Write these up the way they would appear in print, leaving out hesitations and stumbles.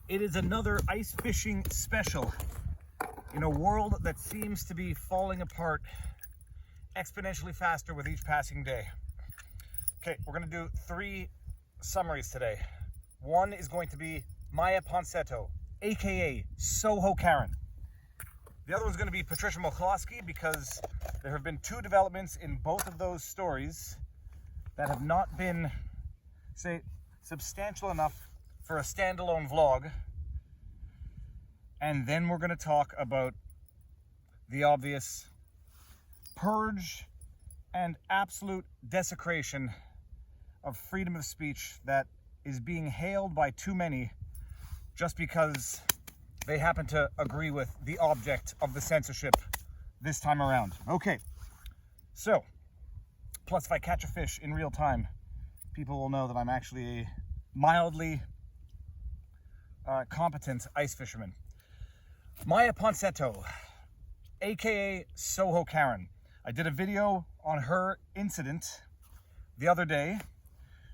It is another ice fishing special in a world that seems to be falling apart exponentially faster with each passing day. Okay, we're going to do 3 summaries today. One is going to be Miya Ponsetto, aka Soho Karen. The other one's going to be Patricia McCloskey, because there have been 2 developments in both of those stories that have not been, say, substantial enough for a standalone vlog. And then we're going to talk about the obvious purge and absolute desecration of freedom of speech that is being hailed by too many just because they happen to agree with the object of the censorship this time around. Okay, so, plus if I catch a fish in real time, people will know that I'm actually a mildly competent ice fisherman. Miya Ponsetto, aka Soho Karen. I did a video on her incident the other day.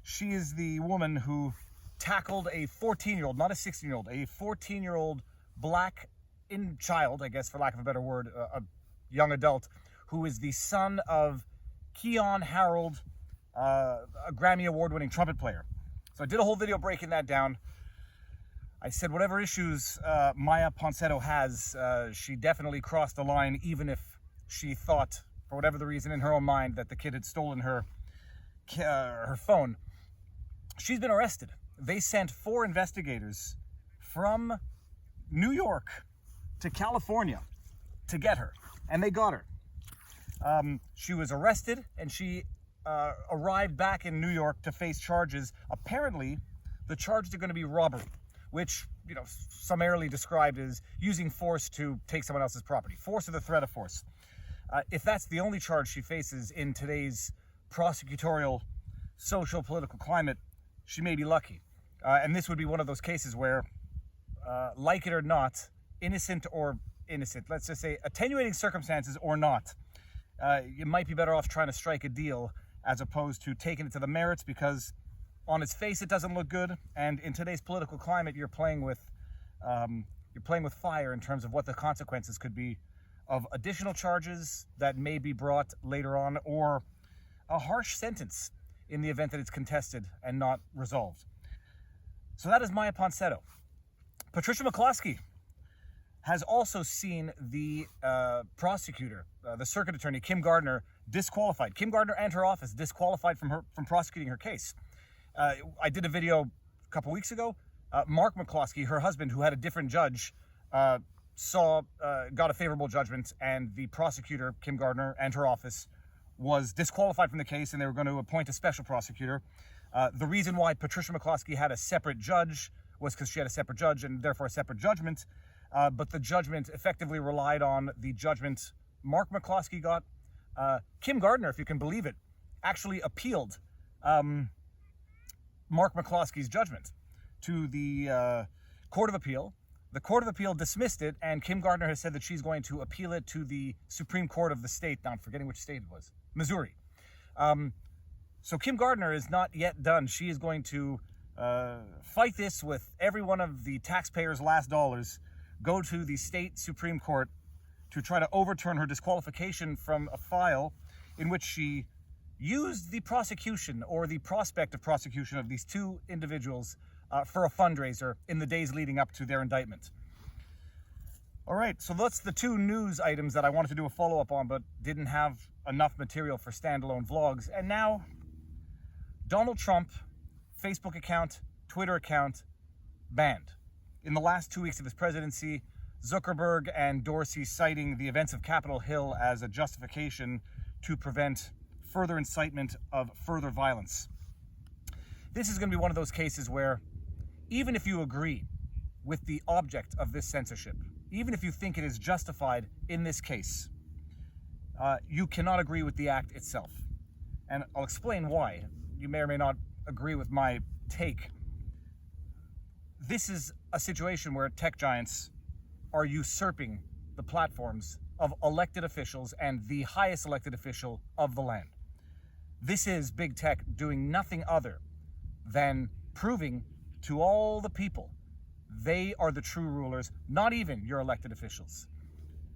She is the woman who tackled a 14-year-old, not a 16-year-old, a 14-year-old black child, I guess for lack of a better word, a young adult, who is the son of Keon Harold, a Grammy Award-winning trumpet player. So I did a whole video breaking that down. I said whatever issues Miya Ponsetto has, she definitely crossed the line, even if she thought, for whatever the reason in her own mind, that the kid had stolen her phone. She's been arrested. They sent 4 investigators from New York to California to get her, and they got her. She was arrested, and she arrived back in New York to face charges. Apparently, the charges are going to be robbery, which, you know, summarily described as using force to take someone else's property. Force or the threat of force. If that's the only charge she faces in today's prosecutorial social political climate, she may be lucky. And this would be one of those cases where, like it or not, innocent or innocent, let's just say attenuating circumstances or not, you might be better off trying to strike a deal as opposed to taking it to the merits, because on its face it doesn't look good, and in today's political climate you're playing with fire in terms of what the consequences could be of additional charges that may be brought later on, or a harsh sentence in the event that it's contested and not resolved. So that is Miya Ponsetto. Patricia McCloskey has also seen the prosecutor, the circuit attorney, Kim Gardner, disqualified. Kim Gardner and her office disqualified from prosecuting her case. I did a video a couple weeks ago. Mark McCloskey, her husband, who had a different judge, got a favorable judgment, and the prosecutor, Kim Gardner, and her office was disqualified from the case, and they were going to appoint a special prosecutor. The reason why Patricia McCloskey had a separate judge was because she had a separate judge and therefore a separate judgment, but the judgment effectively relied on the judgment Mark McCloskey got. Kim Gardner, if you can believe it, actually appealed Mark McCloskey's judgment to the Court of Appeal. The Court of Appeal dismissed it, and Kim Gardner has said that she's going to appeal it to the Supreme Court of the state. Now I'm forgetting which state it was. Missouri. So Kim Gardner is not yet done. She is going to fight this with every one of the taxpayers' last dollars, go to the state Supreme Court to try to overturn her disqualification from a file in which she used the prosecution or the prospect of prosecution of these 2 individuals for a fundraiser in the days leading up to their indictment. All right, so that's the 2 news items that I wanted to do a follow-up on, but didn't have enough material for standalone vlogs. And now, Donald Trump, Facebook account, Twitter account, banned. In the last 2 weeks of his presidency, Zuckerberg and Dorsey citing the events of Capitol Hill as a justification to prevent further incitement of further violence. This is going to be one of those cases where, even if you agree with the object of this censorship, even if you think it is justified in this case, you cannot agree with the act itself. And I'll explain why. You may or may not agree with my take. This is a situation where tech giants are usurping the platforms of elected officials and the highest elected official of the land. This is big tech doing nothing other than proving to all the people They are the true rulers, not even your elected officials.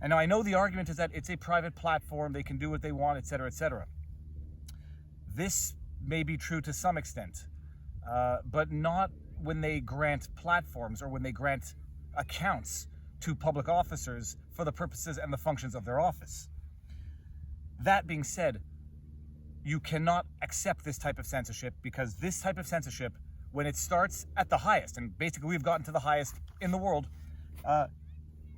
And now I know the argument is that it's a private platform, they can do what they want, etc., etc. This may be true to some extent, but not when they grant platforms or when they grant accounts to public officers for the purposes and the functions of their office. That being said, you cannot accept this type of censorship, because this type of censorship, when it starts at the highest, and basically we've gotten to the highest in the world,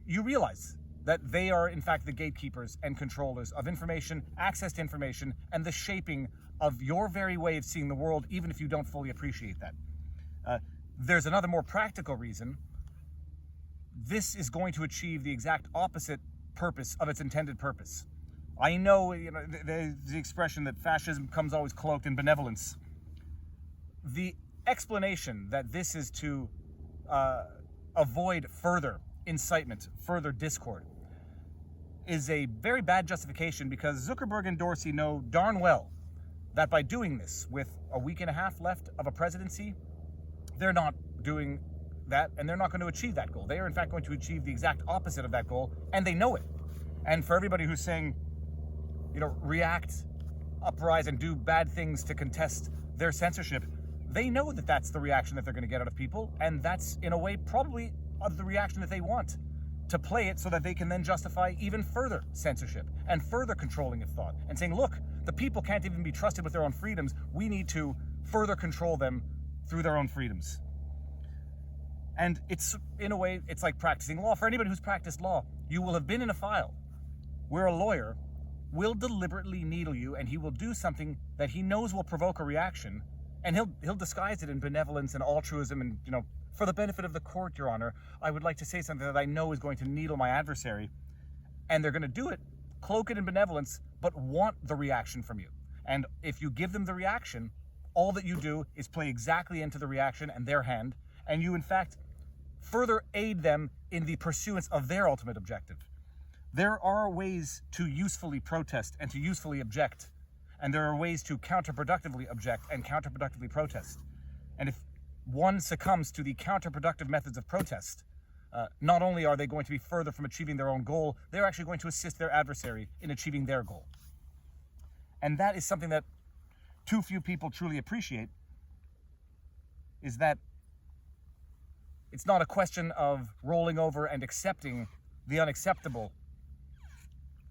you realize that they are in fact the gatekeepers and controllers of information, access to information, and the shaping of your very way of seeing the world, even if you don't fully appreciate that. There's another more practical reason. This is going to achieve the exact opposite purpose of its intended purpose. I know, the expression that fascism comes always cloaked in benevolence. The explanation that this is to avoid further incitement, further discord, is a very bad justification, because Zuckerberg and Dorsey know darn well that by doing this, with a week and a half left of a presidency, they're not doing that, and they're not going to achieve that goal. They are in fact going to achieve the exact opposite of that goal, and they know it. And for everybody who's saying, react, uprise, and do bad things to contest their censorship, they know that that's the reaction that they're going to get out of people, and that's in a way probably the reaction that they want, to play it so that they can then justify even further censorship and further controlling of thought, and saying, look, the people can't even be trusted with their own freedoms, we need to further control them through their own freedoms. And it's, in a way, it's like practicing law. For anybody who's practiced law, you will have been in a file where a lawyer will deliberately needle you, and he will do something that he knows will provoke a reaction, and he'll disguise it in benevolence and altruism, and for the benefit of the court, Your Honor, I would like to say something that I know is going to needle my adversary. And they're going to do it, cloak it in benevolence, but want the reaction from you. And if you give them the reaction, all that you do is play exactly into the reaction and their hand, and you in fact further aid them in the pursuance of their ultimate objective. There are ways to usefully protest and to usefully object, and there are ways to counterproductively object and counterproductively protest. And if one succumbs to the counterproductive methods of protest, not only are they going to be further from achieving their own goal, they're actually going to assist their adversary in achieving their goal. And that is something that too few people truly appreciate, is that it's not a question of rolling over and accepting the unacceptable.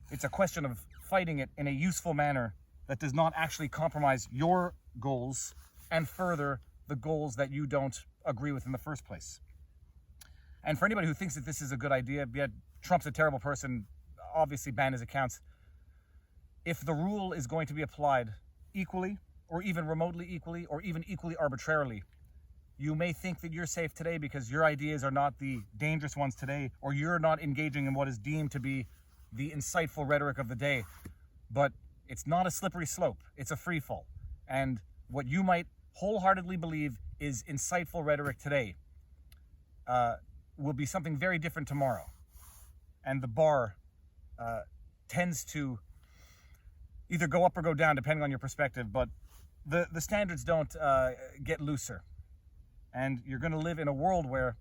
It's a question of fighting it in a useful manner that does not actually compromise your goals and further the goals that you don't agree with in the first place. And for anybody who thinks that this is a good idea, yet Trump's a terrible person, obviously ban his accounts. If the rule is going to be applied equally, or even remotely equally, or even equally arbitrarily, you may think that you're safe today because your ideas are not the dangerous ones today, or you're not engaging in what is deemed to be the insightful rhetoric of the day. But it's not a slippery slope, it's a free fall. And what you might wholeheartedly believe is insightful rhetoric today will be something very different tomorrow. And the bar tends to either go up or go down depending on your perspective, but the standards don't get looser. And you're going to live in a world where,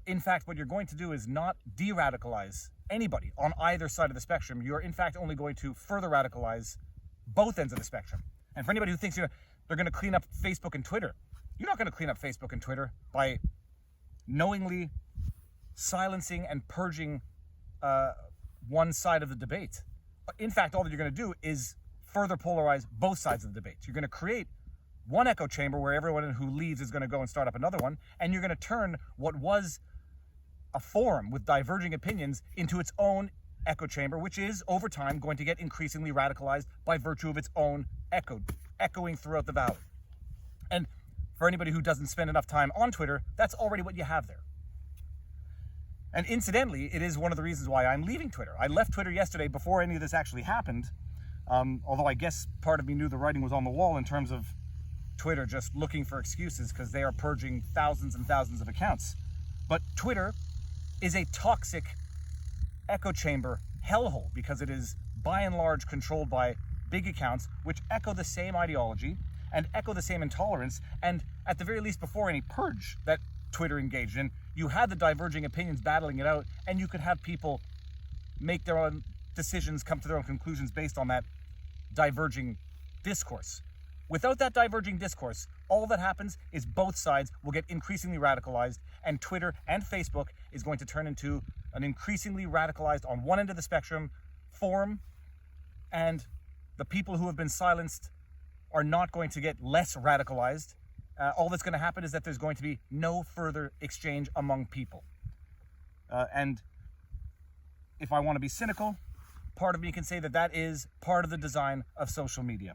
in fact, what you're going to do is not de-radicalize anybody on either side of the spectrum. You're, in fact, only going to further radicalize both ends of the spectrum. And for anybody who thinks they're going to clean up Facebook and Twitter, you're not going to clean up Facebook and Twitter by knowingly silencing and purging one side of the debate. In fact, all that you're going to do is further polarize both sides of the debate. You're going to create one echo chamber where everyone who leaves is going to go and start up another one, and you're going to turn what was a forum with diverging opinions into its own echo chamber, which is, over time, going to get increasingly radicalized by virtue of its own echoing throughout the valley. And for anybody who doesn't spend enough time on Twitter, that's already what you have there. And incidentally, it is one of the reasons why I'm leaving Twitter. I left Twitter yesterday before any of this actually happened, although I guess part of me knew the writing was on the wall in terms of Twitter just looking for excuses because they are purging thousands and thousands of accounts. But Twitter is a toxic echo chamber hellhole because it is by and large controlled by big accounts which echo the same ideology and echo the same intolerance, and at the very least before any purge that Twitter engaged in, you had the diverging opinions battling it out, and you could have people make their own decisions, come to their own conclusions based on that diverging discourse. Without that diverging discourse, all that happens is both sides will get increasingly radicalized, and Twitter and Facebook is going to turn into an increasingly radicalized, on one end of the spectrum, forum, and the people who have been silenced are not going to get less radicalized. All that's going to happen is that there's going to be no further exchange among people. And if I want to be cynical, part of me can say that that is part of the design of social media.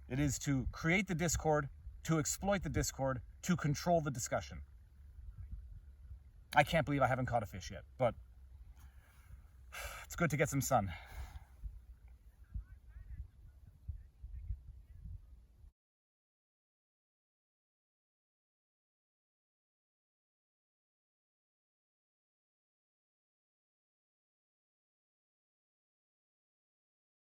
It is to create the discord, to exploit the discord, to control the discussion. I can't believe I haven't caught a fish yet, but it's good to get some sun.